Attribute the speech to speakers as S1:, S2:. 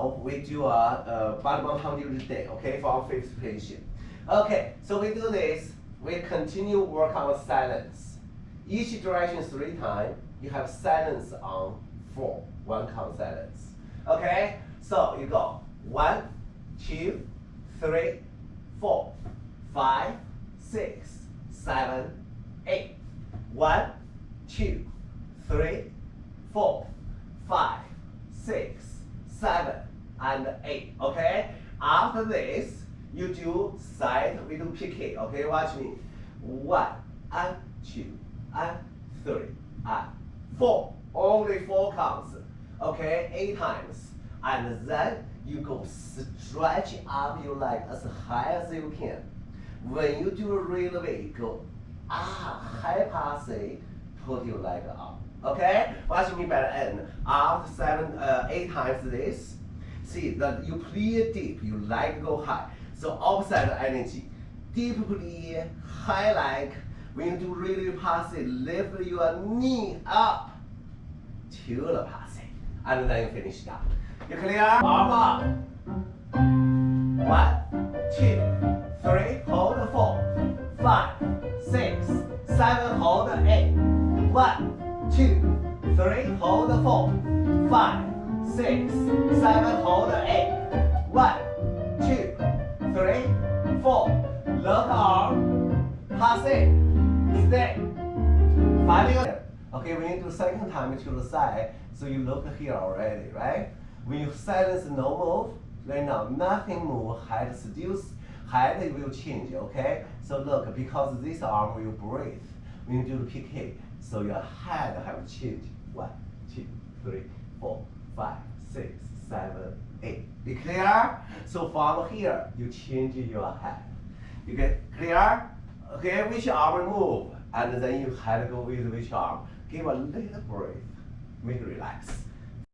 S1: now we do a body 100 day, okay, for our fifth patient. Okay, so we do this, we continue work on silence. Each direction 3 times, you have silence on 4, 1 count silence. Okay, so you go 1, 2, 3, 4, 5, 6, 7, 8. 1, 2, 3, 4, 5, 6, 7, and 8. Okay? After this, you do side, we do PK. Okay, watch me. 1 and 2 and 3 and 4. Only 4 counts. Okay, 8 times. And then you go stretch up your leg as high as you can. When you do real way, go high passing, put your leg up. Okay? Watch me by the end. After 8 times this, see that you clear deep, you leg go high. So opposite energy. Deeply high leg. When you do really passing, lift your knee up to the passing. And then you finish that. You clear? Arm up. 1, 2, 3, hold 4, 5, 6, 7, hold 8. 1, 2, 3, hold 4, 5, 6, 7, hold 8. 1, 2, 3, 4. Look arm, pass it, stay. Okay, when you do second time to the side, so you look here already, right? When you silence no move, right now nothing move, head seduce, head will change, okay? So look, because this arm will breathe when you do the PK, so your head have changed. 1, 2, 3, 4, 5, 6, 7, 8. Be clear? So from here, you change your head. You get clear? Okay, which arm move, and then you head go with which arm. Give a little breath, make it relax.